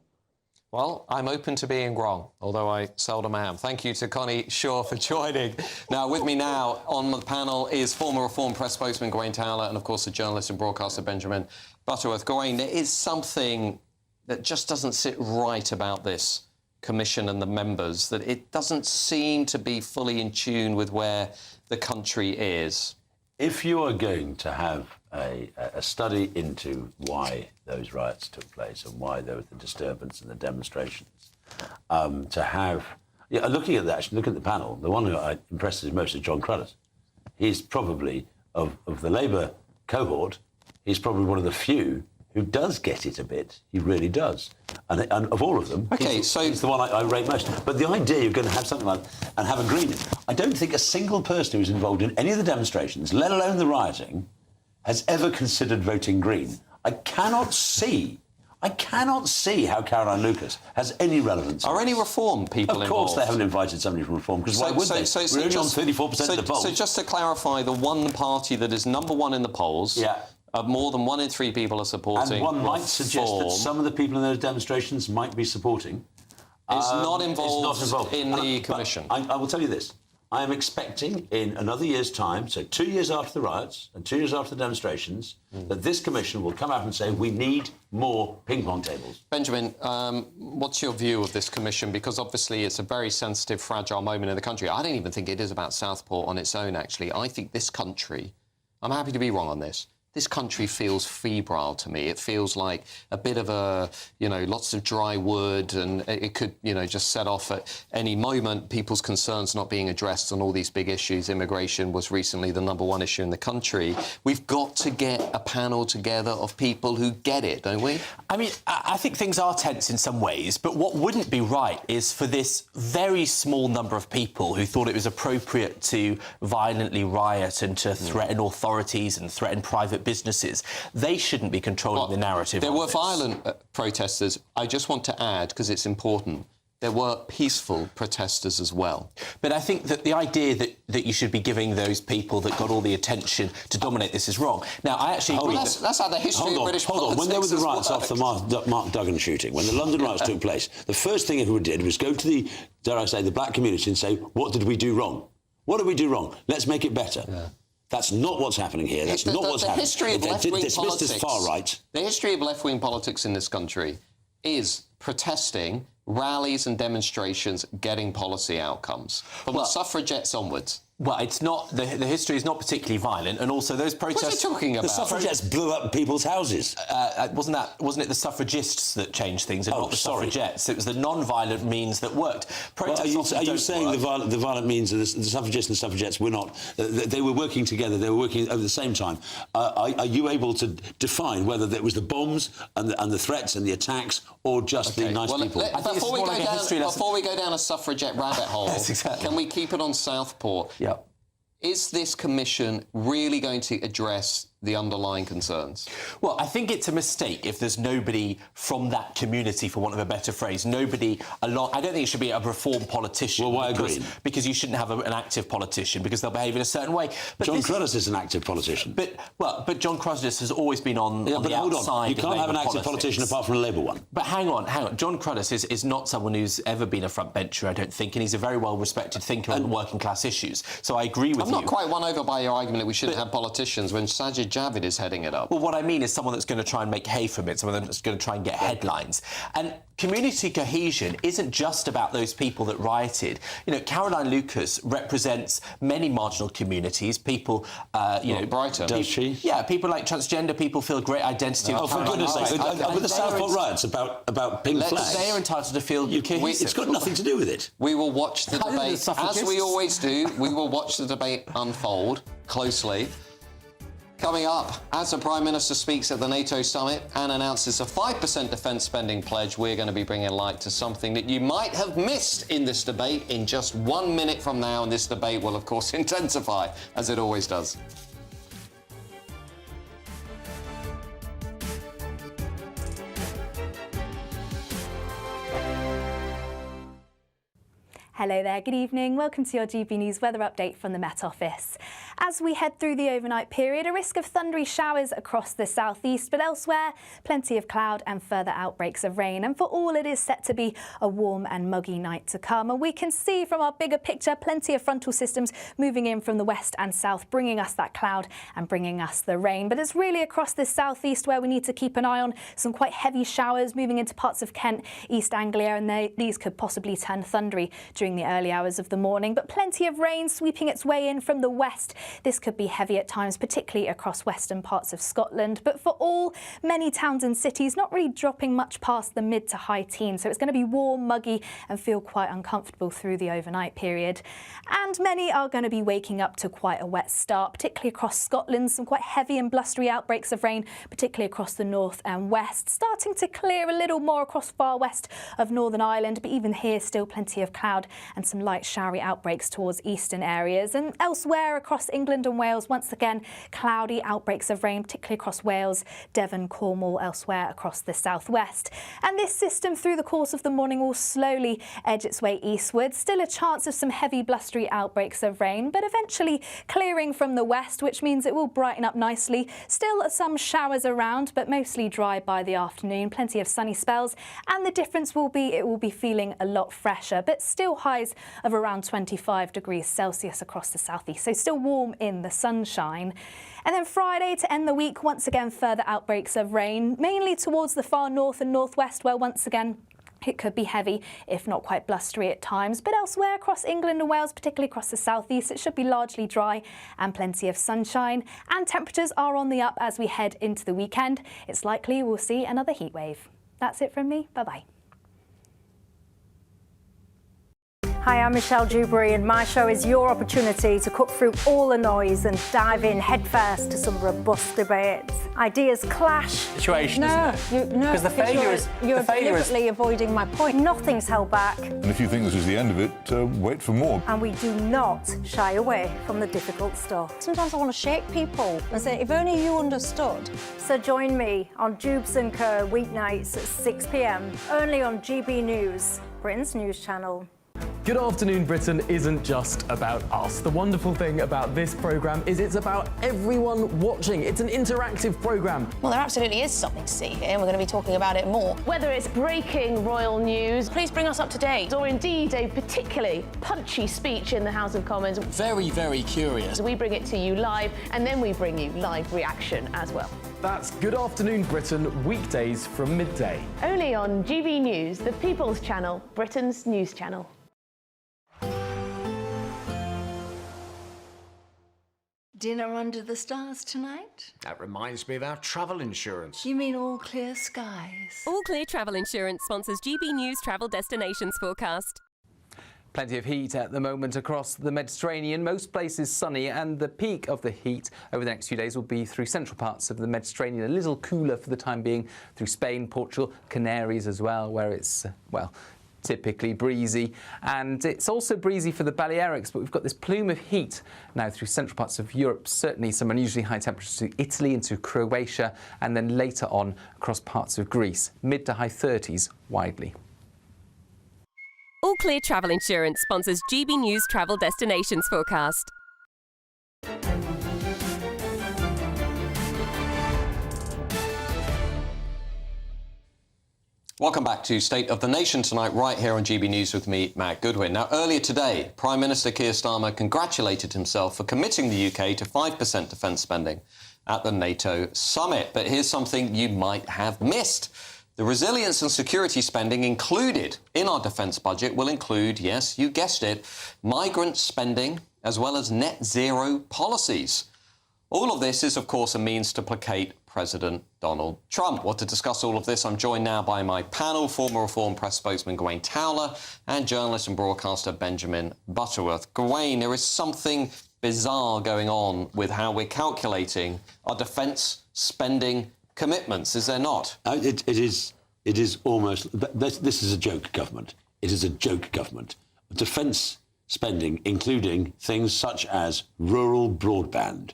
Well, I'm open to being wrong, although I seldom am. Thank you to Connie Shaw for joining. Now, with me now on the panel is former Reform press spokesman Gawain Towler and, of course, the journalist and broadcaster Benjamin Butterworth. Gawain, there is something that just doesn't sit right about this commission and the members, that it doesn't seem to be fully in tune with where the country is. If you are going to have a study into why those riots took place and why there was the disturbance and the demonstrations, looking at that, actually, look at the panel, the one who impresses most is John Cruddas. He's probably, of the Labour cohort, he's probably one of the few who does get it a bit. He really does. And of all of them, he's the one I rate most. But the idea you're going to have something like and have a Green, I don't think a single person who was involved in any of the demonstrations, let alone the rioting, has ever considered voting Green. I cannot see how Caroline Lucas has any relevance. Are any Reform people involved? Of course they haven't invited somebody from Reform, because why would they? We're only on 34% of the polls. So just to clarify, the one party that is number one in the polls, more than 1 in 3 people are supporting. And one might suggest that some of the people in those demonstrations might be supporting. It's not involved in the commission. I will tell you this. I am expecting in another year's time, so 2 years after the riots and 2 years after the demonstrations, that this commission will come out and say we need more ping-pong tables. Benjamin, what's your view of this commission? Because obviously it's a very sensitive, fragile moment in the country. I don't even think it is about Southport on its own, actually. I think this country, I'm happy to be wrong on this, this country feels febrile to me. It feels like a bit of a, lots of dry wood, and it could, just set off at any moment. People's concerns not being addressed on all these big issues. Immigration was recently the #1 issue in the country. We've got to get a panel together of people who get it, don't we? I mean, I think things are tense in some ways, but what wouldn't be right is for this very small number of people who thought it was appropriate to violently riot and to threaten authorities and threaten private businesses. They shouldn't be controlling the narrative. There were violent protesters. I just want to add, because it's important, there were peaceful protesters as well. But I think that the idea that you should be giving those people that got all the attention to dominate this is wrong. Now, I actually agree. That's how the history of British politics. Hold on. When there were the riots after the Mark Duggan shooting, when the London riots took place, the first thing everyone did was go to the, dare I say, the black community and say, what did we do wrong? What did we do wrong? Let's make it better. Yeah. That's not what's happening here. That's not what's happening. Dismissed as far right. The history of left-wing politics in this country is protesting, rallies and demonstrations, getting policy outcomes. From the suffragettes onwards. Well, it's not. The history is not particularly violent, and also those protests. What are you talking about? The suffragettes blew up people's houses. Wasn't it the suffragists that changed things, and not the suffragettes? It was the non-violent means that worked. Are you saying the violent means of the suffragists and suffragettes were not? They were working together. They were working over the same time. Are you able to define whether it was the bombs and the threats and the attacks, or just the nice people? Before we go down a suffragette rabbit hole, can we keep it on Southport? Yeah. Is this commission really going to address the underlying concerns? Well, I think it's a mistake if there's nobody from that community, for want of a better phrase, nobody along. I don't think it should be a reformed politician. Well, why agree? Because you shouldn't have an active politician because they'll behave in a certain way. But John Cruddas is an active politician. But John Cruddas has always been on the hold outside. on. You can't have an active politics. politician apart from a Labour one. But hang on. John Cruddas is not someone who's ever been a front bencher, I don't think, and he's a very well-respected thinker on working class issues. So I agree with you. I'm not quite won over by your argument that we shouldn't have politicians when Sajid Javid is heading it up. Well, what I mean is someone that's going to try and make hay from it, someone that's going to try and get headlines. And community cohesion isn't just about those people that rioted. You know, Caroline Lucas represents many marginal communities. People, Brighton. Does she? Yeah, people like transgender people feel a great identity. Oh, for goodness sake! With the Southport riots about pink flags, they are entitled to feel cohesive. It's got nothing to do with it. We will watch the debate, as we always do. We will watch the debate unfold closely. Coming up, as the Prime Minister speaks at the NATO summit and announces a 5% defence spending pledge, we're going to be bringing light to something that you might have missed in this debate in just 1 minute from now, and this debate will, of course, intensify, as it always does. Hello there, good evening. Welcome to your GB News weather update from the Met Office. As we head through the overnight period, a risk of thundery showers across the southeast, but elsewhere, plenty of cloud and further outbreaks of rain. And for all, it is set to be a warm and muggy night to come. And we can see from our bigger picture, plenty of frontal systems moving in from the west and south, bringing us that cloud and bringing us the rain. But it's really across the southeast where we need to keep an eye on some quite heavy showers moving into parts of Kent, East Anglia, and these could possibly turn thundery during the early hours of the morning. But plenty of rain sweeping its way in from the west. This could be heavy at times, particularly across western parts of Scotland. But for all, many towns and cities not really dropping much past the mid to high teens. So it's going to be warm, muggy and feel quite uncomfortable through the overnight period. And many are going to be waking up to quite a wet start, particularly across Scotland. Some quite heavy and blustery outbreaks of rain, particularly across the north and west. Starting to clear a little more across far west of Northern Ireland, but even here still plenty of cloud and some light showery outbreaks towards eastern areas. And elsewhere across England and Wales, once again, cloudy outbreaks of rain, particularly across Wales, Devon, Cornwall, elsewhere across the southwest. And this system through the course of the morning will slowly edge its way eastward. Still a chance of some heavy blustery outbreaks of rain, but eventually clearing from the west, which means it will brighten up nicely. Still some showers around, but mostly dry by the afternoon. Plenty of sunny spells, and the difference will be it will be feeling a lot fresher, but still highs of around 25 degrees Celsius across the southeast, so still warm in the sunshine. And then Friday to end the week, once again further outbreaks of rain, mainly towards the far north and northwest, where once again it could be heavy, if not quite blustery at times. But elsewhere across England and Wales, particularly across the southeast, it should be largely dry and plenty of sunshine. And temperatures are on the up as we head into the weekend. It's likely we'll see another heat wave. That's it from me. Bye-bye. Hi, I'm Michelle Dewberry, and my show is your opportunity to cut through all the noise and dive in headfirst to some robust debates. Ideas clash. Situation, no, isn't it? Because the failure is... You're deliberately avoiding my point. Nothing's held back. And if you think this is the end of it, wait for more. And we do not shy away from the difficult stuff. Sometimes I want to shake people and say, if only you understood. So join me on Dubes & Co. weeknights at 6 p.m, only on GB News, Britain's news channel. Good Afternoon Britain isn't just about us. The wonderful thing about this programme is it's about everyone watching. It's an interactive programme. Well, there absolutely is something to see here, and we're going to be talking about it more. Whether it's breaking royal news, please bring us up to date, or indeed a particularly punchy speech in the House of Commons. Very, very curious. We bring it to you live, and then we bring you live reaction as well. That's Good Afternoon Britain, weekdays from midday. Only on GB News, the People's Channel, Britain's news channel. Dinner under the stars tonight? That reminds me of our travel insurance. You mean All Clear Skies? All Clear Travel Insurance sponsors GB News travel destinations forecast. Plenty of heat at the moment across the Mediterranean. Most places sunny, and the peak of the heat over the next few days will be through central parts of the Mediterranean. A little cooler for the time being through Spain, Portugal, Canaries as well, where it's, well, typically breezy, and it's also breezy for the Balearics, but we've got this plume of heat now through central parts of Europe, certainly some unusually high temperatures to Italy, into Croatia, and then later on across parts of Greece, mid to high 30s widely. All Clear Travel Insurance sponsors GB News Travel Destinations Forecast. Welcome back to State of the Nation tonight, right here on GB News with me, Matt Goodwin. Now, earlier today, Prime Minister Keir Starmer congratulated himself for committing the UK to 5% defence spending at the NATO summit. But here's something you might have missed. The resilience and security spending included in our defence budget will include, yes, you guessed it, migrant spending as well as net zero policies. All of this is, of course, a means to placate President Donald Trump. Well, to discuss all of this, I'm joined now by my panel, former Reform press spokesman Gawain Towler and journalist and broadcaster Benjamin Butterworth. Gawain, there is something bizarre going on with how we're calculating our defence spending commitments, is there not? It is almost... This is a joke government. It is a joke government. Defence spending, including things such as rural broadband,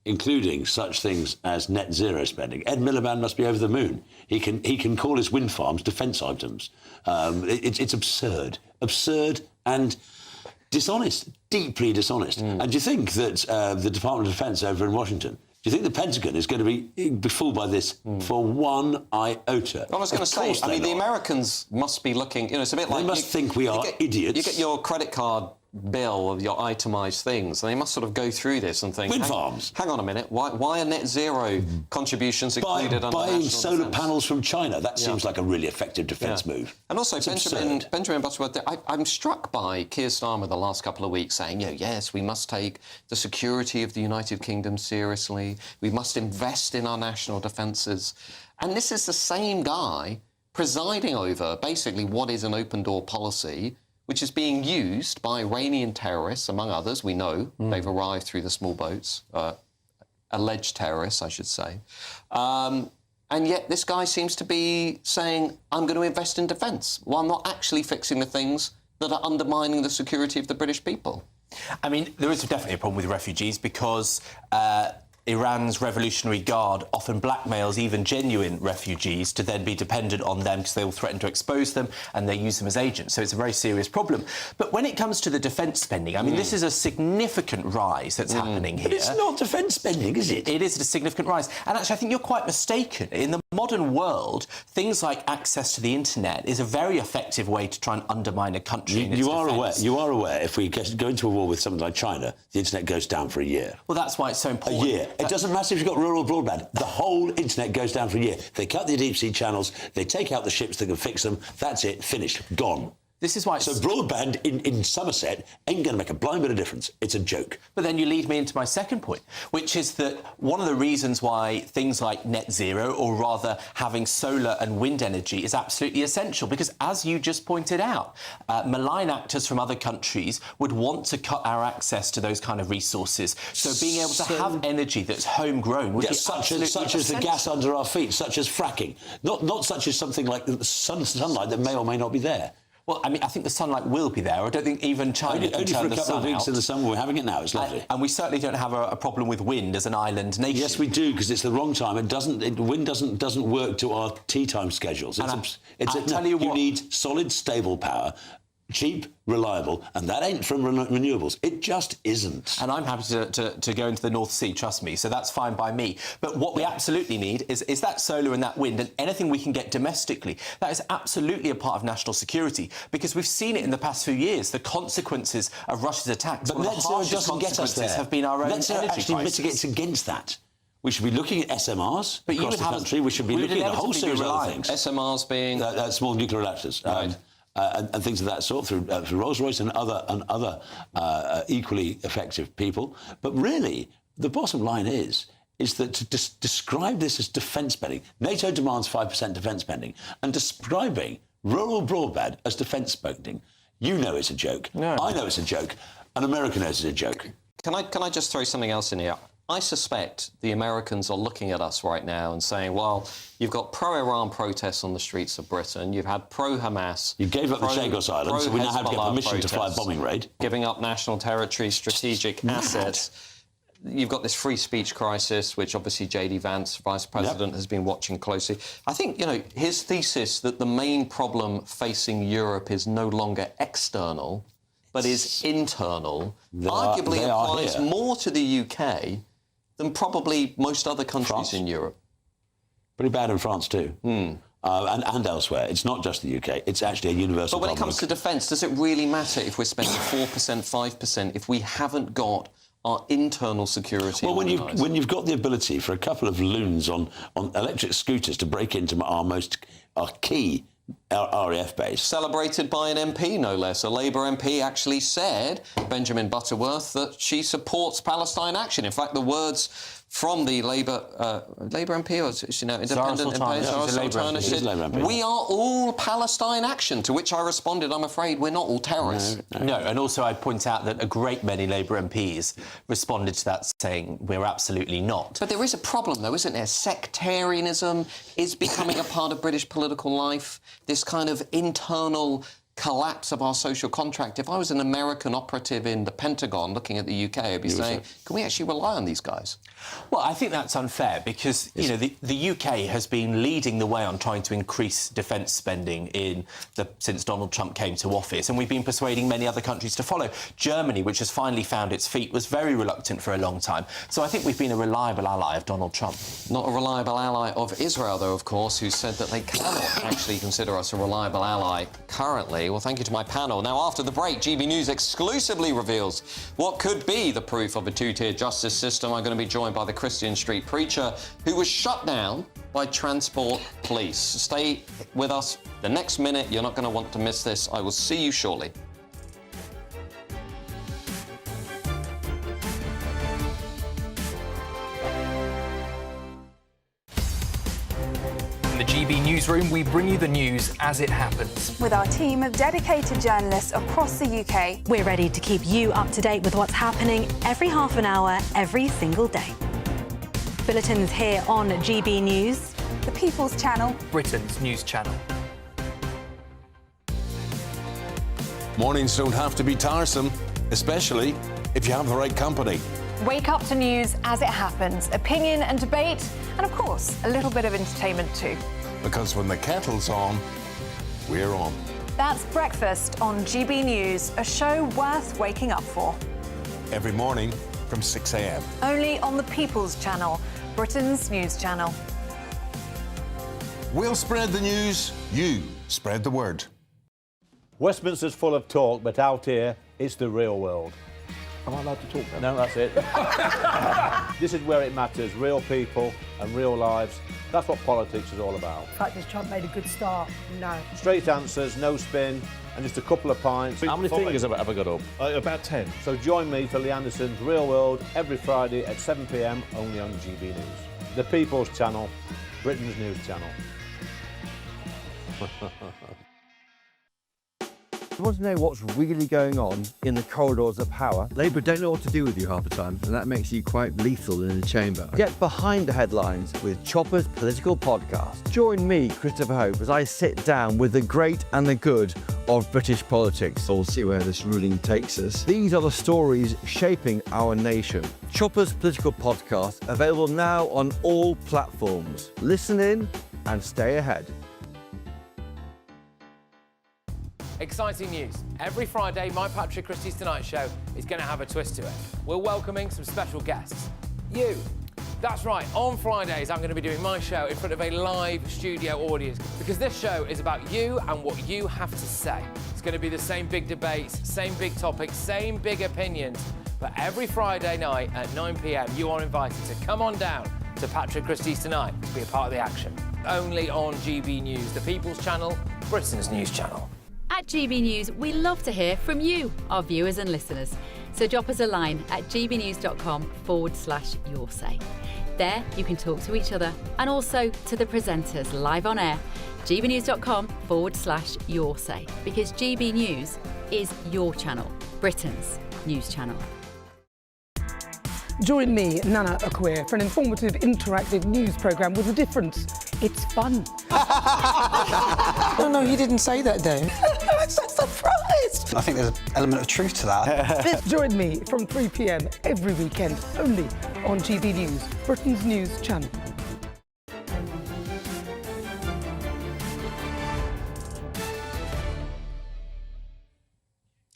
including such things as net zero spending. Ed Miliband must be over the moon. He can call his wind farms defence items. It's absurd and dishonest, deeply dishonest. And do you think that the Department of Defence over in Washington, do you think the Pentagon is going to be fooled by this for one iota? I was going to say, I mean, the Americans must be looking, you know, it's a bit like... They must think we are idiots. You get your credit card bill of your itemised things, and they must sort of go through this and think... Wind farms. Hang on a minute, why are net zero contributions included under buying national solar defence? panels from China, that seems like a really effective defence move. And also, Benjamin Butterworth, I'm struck by Keir Starmer the last couple of weeks saying, you know, yes, we must take the security of the United Kingdom seriously, we must invest in our national defences. And this is the same guy presiding over basically what is an open door policy, which is being used by Iranian terrorists, among others. We know they've arrived through the small boats, alleged terrorists, I should say. And yet this guy seems to be saying, I'm going to invest in defence, while not actually fixing the things that are undermining the security of the British people. I mean, there is definitely a problem with refugees because Iran's Revolutionary Guard often blackmails even genuine refugees to then be dependent on them because they will threaten to expose them and they use them as agents. So it's a very serious problem. But when it comes to the defence spending, I mean, this is a significant rise that's happening here. But it's not defence spending, is it? It is a significant rise. And actually, I think you're quite mistaken. In the modern world, things like access to the internet is a very effective way to try and undermine a country. You are aware, if we go into a war with something like China, the internet goes down for a year. Well, that's why it's so important. A year. It doesn't matter if you've got rural broadband. The whole internet goes down for a year. They cut the deep sea channels, they take out the ships that can fix them. That's it, finished, gone. This is why So broadband in Somerset ain't going to make a blind bit of difference. It's a joke. But then you lead me into my second point, which is that one of the reasons why things like net zero, or rather having solar and wind energy, is absolutely essential, because as you just pointed out, malign actors from other countries would want to cut our access to those kind of resources. So being able to have energy that's homegrown would be such absolutely as the gas under our feet, such as fracking. Not such as something like the sunlight that may or may not be there. Well, I mean, I think the sunlight will be there. I don't think even China can only turn for a the couple sun of weeks out. in the summer. We're having it now. It's lovely. And we certainly don't have a problem with wind as an island nation. Yes, we do, because it's the wrong time. Wind doesn't work to our tea time schedules. You need solid, stable power, cheap, reliable, and that ain't from renewables. It just isn't. And I'm happy to go into the North Sea, trust me, so that's fine by me. But what we absolutely need is that solar and that wind, and anything we can get domestically. That is absolutely a part of national security, because we've seen it in the past few years, the consequences of Russia's attacks. But net zero doesn't get us there. Have been our own net zero energy actually crisis. mitigates against that. We should be looking at SMRs across the country. We should be looking at a whole series of other things. SMRs being small nuclear reactors. Right. And things of that sort through Rolls-Royce and other equally effective people. But really, the bottom line is that to describe this as defence spending, NATO demands 5% defence spending, and describing rural broadband as defence spending, you know it's a joke. No. I know it's a joke, and America knows it's a joke. Can I just throw something else in here? I suspect the Americans are looking at us right now and saying, well, you've got pro-Iran protests on the streets of Britain, you've had pro-Hamas... You gave up the Chagos Islands, so we now have to get permission to fly a bombing raid. Giving up national territory, strategic assets. You've got this free speech crisis, which obviously J.D. Vance, Vice President, has been watching closely. I think, you know, his thesis that the main problem facing Europe is no longer external, but is internal, arguably applies more to the UK than probably most other countries in Europe. Pretty bad in France too. And elsewhere. It's not just the UK, it's actually a universal But when problem. it comes to defence, does it really matter if we're spending 4%, 5%, if we haven't got our internal security? Well, when you've got the ability for a couple of loons on electric scooters to break into our key RAF base. Celebrated by an MP, no less. A Labour MP actually said, Benjamin Butterworth, that she supports Palestine action. In fact, the words from the Labour MP, or independent MP, Zara Sultana, said, we are all Palestine action, to which I responded, I'm afraid we're not all terrorists. No, and also I'd point out that a great many Labour MPs responded to that saying, we're absolutely not. But there is a problem, though, isn't there? Sectarianism is becoming a part of British political life. This kind of internal collapse of our social contract. If I was an American operative in the Pentagon looking at the UK, I'd be saying, can we actually rely on these guys? Well, I think that's unfair because, you know, the UK has been leading the way on trying to increase defence spending since Donald Trump came to office, and we've been persuading many other countries to follow. Germany, which has finally found its feet, was very reluctant for a long time. So I think we've been a reliable ally of Donald Trump. Not a reliable ally of Israel, though, of course, who said that they cannot actually consider us a reliable ally currently. Well, thank you to my panel. Now, after the break, GB News exclusively reveals what could be the proof of a two-tier justice system. I'm going to be joined by the Christian Street preacher who was shut down by transport police. Stay with us the next minute. You're not going to want to miss this. I will see you shortly. In the GB Newsroom, we bring you the news as it happens. With our team of dedicated journalists across the UK, we're ready to keep you up to date with what's happening every half an hour, every single day. Bulletins here on GB News, the People's Channel, Britain's news channel. Mornings don't have to be tiresome, especially if you have the right company. Wake up to news as it happens, opinion and debate, and of course, a little bit of entertainment too. Because when the kettle's on, we're on. That's Breakfast on GB News, a show worth waking up for. Every morning from 6 a.m. Only on the People's Channel, Britain's news channel. We'll spread the news, you spread the word. Westminster's full of talk, but out here, it's the real world. Am I allowed to talk now? No, that's it. This is where it matters, real people and real lives. That's what politics is all about. The fact is Trump made a good start, no. Straight answers, no spin, and just a couple of pints. How many fingers have I got up? About 10. So join me for Lee Anderson's Real World every Friday at 7 p.m, only on GB News. The People's Channel, Britain's news channel. You want to know what's really going on in the corridors of power? Labour don't know what to do with you half the time, and that makes you quite lethal in the chamber. Get behind the headlines with Chopper's political podcast. Join me, Christopher Hope, as I sit down with the great and the good of British politics. We'll see where this ruling takes us. These are the stories shaping our nation. Chopper's political podcast, available now on all platforms. Listen in and stay ahead. Exciting news. Every Friday, my Patrick Christie's Tonight Show is going to have a twist to it. We're welcoming some special guests. You. That's right, on Fridays I'm going to be doing my show in front of a live studio audience because this show is about you and what you have to say. It's going to be the same big debates, same big topics, same big opinions. But every Friday night at 9 p.m, you are invited to come on down to Patrick Christie's Tonight to be a part of the action. Only on GB News, the People's Channel, Britain's news channel. At GB News, we love to hear from you, our viewers and listeners. So drop us a line at gbnews.com/your say. There, you can talk to each other and also to the presenters live on air. gbnews.com/your say. Because GB News is your channel, Britain's news channel. Join me, Nana Akweer, for an informative, interactive news programme with a difference. It's fun. No, he didn't say that, though. I'm so surprised. I think there's an element of truth to that. Join me from 3 p.m. every weekend, only on GB News, Britain's news channel.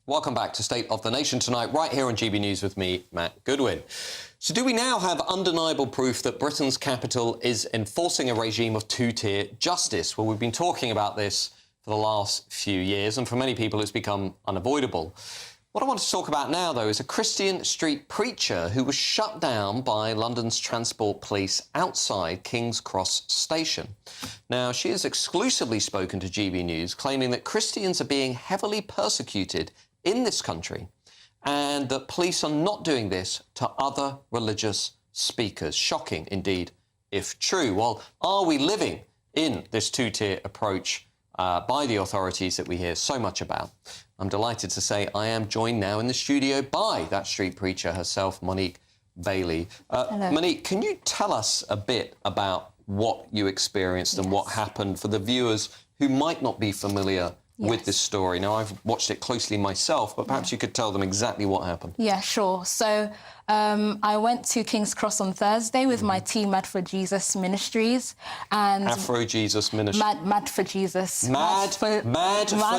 Welcome back to State of the Nation tonight, right here on GB News with me, Matt Goodwin. So do we now have undeniable proof that Britain's capital is enforcing a regime of two-tier justice? Well, we've been talking about this for the last few years, and for many people it's become unavoidable. What I want to talk about now, though, is a Christian street preacher who was shut down by London's Transport Police outside King's Cross Station. Now, she has exclusively spoken to GB News, claiming that Christians are being heavily persecuted in this country and that police are not doing this to other religious speakers. Shocking, indeed, if true. Well, are we living in this two-tier approach by the authorities that we hear so much about? I'm delighted to say I am joined now in the studio by that street preacher herself, Monique Bailey. Monique, can you tell us a bit about what you experienced and what happened for the viewers who might not be familiar with this story? Now, I've watched it closely myself, but perhaps you could tell them exactly what happened. Yeah, sure. So I went to King's Cross on Thursday with my team, Mad for Jesus Ministries. And Afro Jesus Ministries. Mad for Jesus. Mad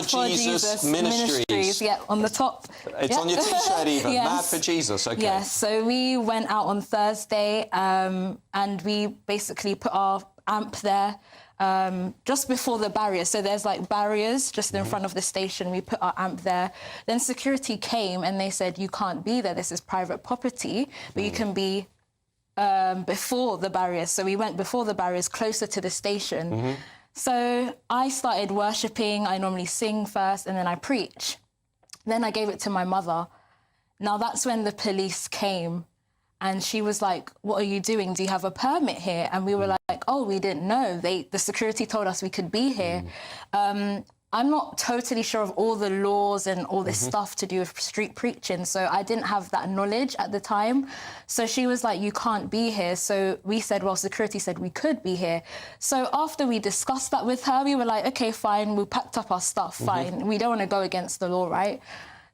for Jesus Ministries. Yeah, on the top. It's on your T-shirt even. Yes. Mad for Jesus, OK. Yes, so we went out on Thursday and we basically put our amp there just before the barriers. So there's like barriers just in front of the station. We put our amp there. Then security came and they said, you can't be there. This is private property, but you can be before the barriers. So we went before the barriers, closer to the station. So I started worshipping. I normally sing first and then I preach. Then I gave it to my mother. Now that's when the police came. And she was like, what are you doing? Do you have a permit here? And we were like, oh, we didn't know. The security told us we could be here. I'm not totally sure of all the laws and all this stuff to do with street preaching, so I didn't have that knowledge at the time. So she was like, you can't be here. So we said, well, security said we could be here. So after we discussed that with her, we were like, OK, fine, we packed up our stuff, fine. We don't want to go against the law, right?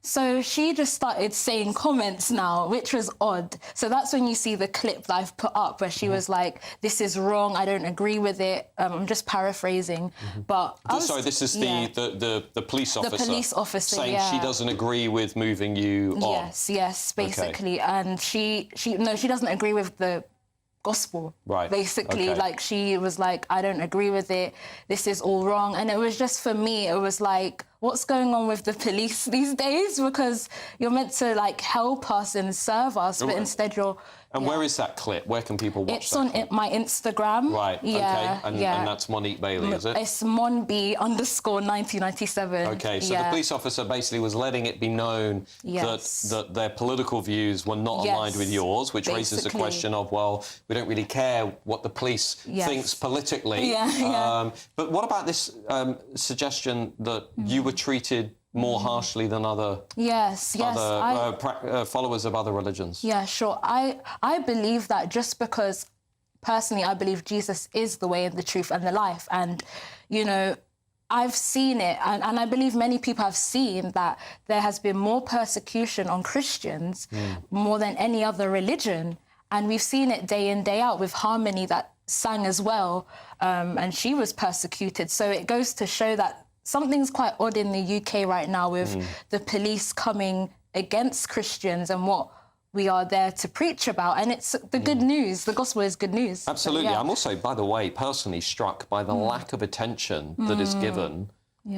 So she just started saying comments now, which was odd. So that's when you see the clip that I've put up where she was like, this is wrong, I don't agree with it. I'm just paraphrasing. But sorry, this is the police officer. The police officer, saying she doesn't agree with moving you on. Yes, basically. Okay. And she doesn't agree with the gospel, right? Basically, like she was like, I don't agree with it. This is all wrong. And it was just, for me, it was like, what's going on with the police these days? Because you're meant to like help us and serve us, but instead you're. And where is that clip? Where can people watch that? It's on my Instagram. Right, yeah, okay. And that's Monique Bailey, is it? It's monb_1997. Okay, so the police officer basically was letting it be known that their political views were not aligned with yours, which raises the question of, well, we don't really care what the police thinks politically. But what about this suggestion that you were treated more harshly than other followers of other religions? Yeah, sure. I believe that just because, personally, I believe Jesus is the way and the truth and the life. And, you know, I've seen it, and I believe many people have seen that there has been more persecution on Christians more than any other religion. And we've seen it day in, day out with Harmony that sang as well, and she was persecuted. So it goes to show that something's quite odd in the UK right now with the police coming against Christians and what we are there to preach about. And it's the good news. The gospel is good news. Absolutely. I'm also, by the way, personally struck by the lack of attention that is given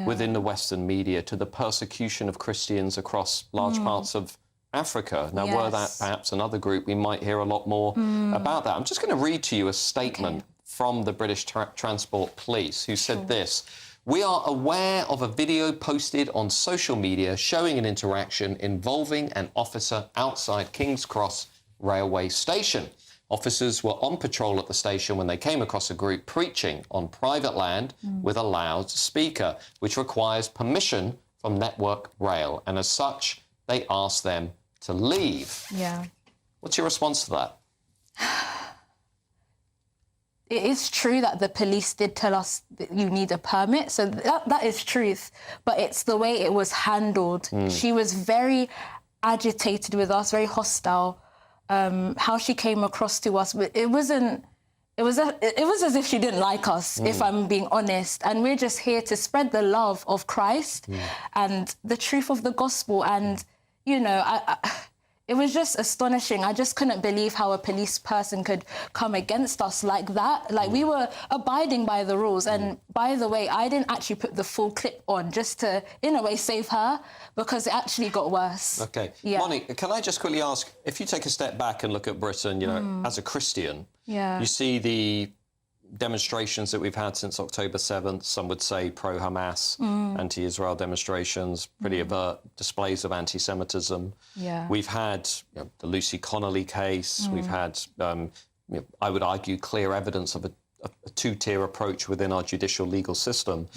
within the Western media to the persecution of Christians across large parts of Africa. Now, were that perhaps another group, we might hear a lot more about that. I'm just going to read to you a statement from the British Transport Police, who said this: "We are aware of a video posted on social media showing an interaction involving an officer outside King's Cross railway station. Officers were on patrol at the station when they came across a group preaching on private land with a loud speaker, which requires permission from Network Rail, and as such, they asked them to leave." Yeah. What's your response to that? It is true that the police did tell us that you need a permit, so that is truth. But it's the way it was handled. She was very agitated with us, very hostile. How she came across to us, it was as if she didn't like us, if I'm being honest. And we're just here to spread the love of Christ and the truth of the gospel. And, you know, it was just astonishing. I just couldn't believe how a police person could come against us like that. Like, we were abiding by the rules. And by the way, I didn't actually put the full clip on just to, in a way, save her, because it actually got worse. OK. Yeah. Monique, can I just quickly ask, if you take a step back and look at Britain, you know, as a Christian, you see the demonstrations that we've had since October 7th, some would say pro-Hamas, anti-Israel demonstrations, pretty overt displays of anti-Semitism. We've had the Lucy Connolly case. We've had, I would argue, clear evidence of a two-tier approach within our judicial legal system.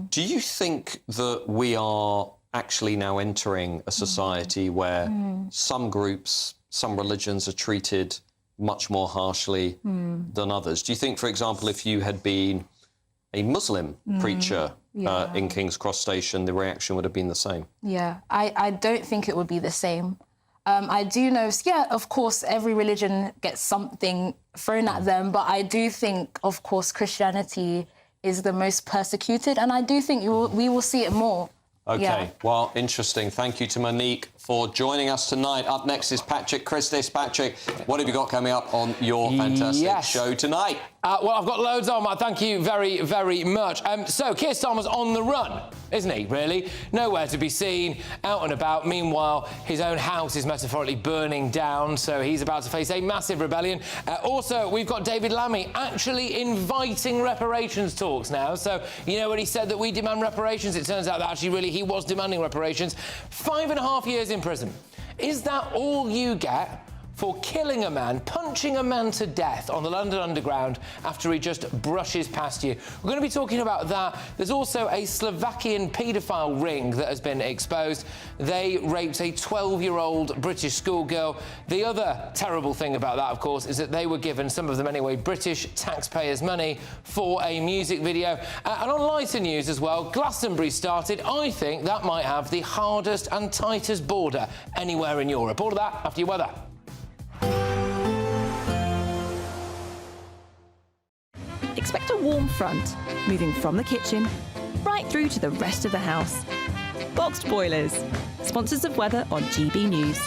Do you think that we are actually now entering a society where some groups, some religions are treated much more harshly than others? Do you think, for example, if you had been a Muslim preacher in King's Cross Station, the reaction would have been the same? Yeah, I don't think it would be the same. I do know, of course, every religion gets something thrown at them, but I do think, of course, Christianity is the most persecuted, and I do think we will see it more. OK, well, interesting. Thank you to Monique for joining us tonight. Up next is Patrick Christis. Patrick, what have you got coming up on your fantastic show tonight? Well, I've got loads on, Matt. Thank you very, very much. So, Keir Starmer's on the run, isn't he, really? Nowhere to be seen, out and about. Meanwhile, his own house is metaphorically burning down, so he's about to face a massive rebellion. Also, we've got David Lammy actually inviting reparations talks now. So, you know, when he said that we demand reparations, it turns out that actually really he was demanding reparations. 5.5 years in prison. Is that all you get for killing a man, punching a man to death on the London Underground after he just brushes past you? We're going to be talking about that. There's also a Slovakian paedophile ring that has been exposed. They raped a 12-year-old British schoolgirl. The other terrible thing about that, of course, is that they were given, some of them anyway, British taxpayers' money for a music video. And on lighter news as well, Glastonbury started. I think that might have the hardest and tightest border anywhere in Europe. All of that after your weather. Expect a warm front, moving from the kitchen right through to the rest of the house. Boxed Boilers, sponsors of weather on GB News.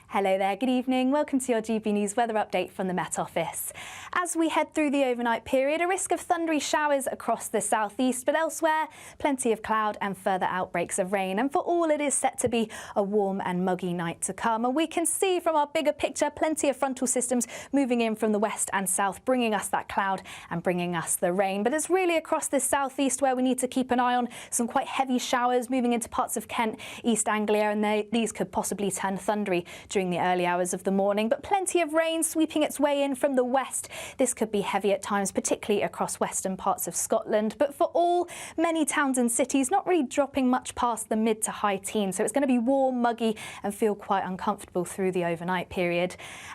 Hello there, good evening. Welcome to your GB News weather update from the Met Office. As we head through the overnight period, a risk of thundery showers across the southeast, but elsewhere, plenty of cloud and further outbreaks of rain. And for all, it is set to be a warm and muggy night to come. And we can see from our bigger picture, plenty of frontal systems moving in from the west and south, bringing us that cloud and bringing us the rain. But it's really across the southeast where we need to keep an eye on some quite heavy showers moving into parts of Kent, East Anglia, and these could possibly turn thundery during the early hours of the morning. But plenty of rain sweeping its way in from the west. This could be heavy at times, particularly across western parts of Scotland. But for all, many towns and cities not really dropping much past the mid to high teens. So it's going to be warm, muggy and feel quite uncomfortable through the overnight period.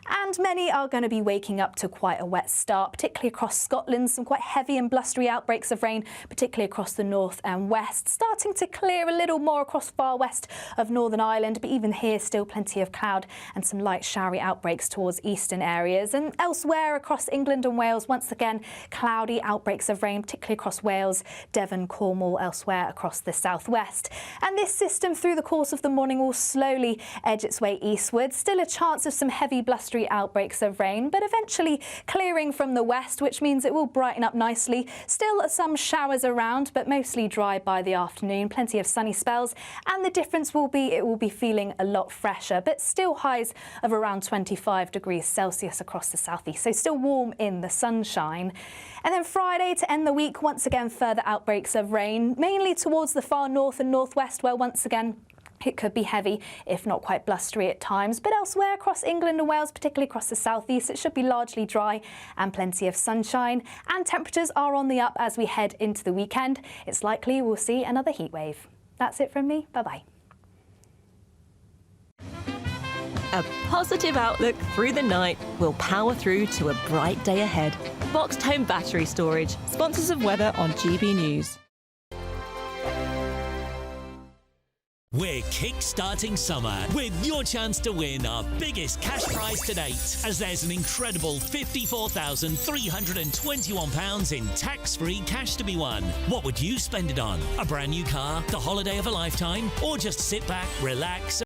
And many are going to be waking up to quite a wet start, particularly across Scotland. Some quite heavy and blustery outbreaks of rain, particularly across the north and west. Starting to clear a little more across far west of Northern Ireland, but even here still plenty of cloud and some light showery outbreaks towards eastern areas. And elsewhere across England and Wales, once again, cloudy outbreaks of rain, particularly across Wales, Devon, Cornwall, elsewhere across the southwest. And this system through the course of the morning will slowly edge its way eastward. Still a chance of some heavy blustery outbreaks of rain, but eventually clearing from the west, which means it will brighten up nicely. Still some showers around, but mostly dry by the afternoon. Plenty of sunny spells, and the difference will be it will be feeling a lot fresher, but still highs of around 25 degrees Celsius across the southeast, so still warm in the sunshine. And then Friday to end the week, once again further outbreaks of rain, mainly towards the far north and northwest, where once again it could be heavy, if not quite blustery at times. But elsewhere across England and Wales, particularly across the southeast, it should be largely dry and plenty of sunshine. And temperatures are on the up as we head into the weekend. It's likely we'll see another heat wave. That's it from me. Bye-bye. A positive outlook through the night will power through to a bright day ahead. Boxed Home Battery Storage, sponsors of weather on GB News. We're kick-starting summer with your chance to win our biggest cash prize to date, as there's an incredible £54,321 in tax-free cash to be won. What would you spend it on? A brand new car, the holiday of a lifetime, or just sit back, relax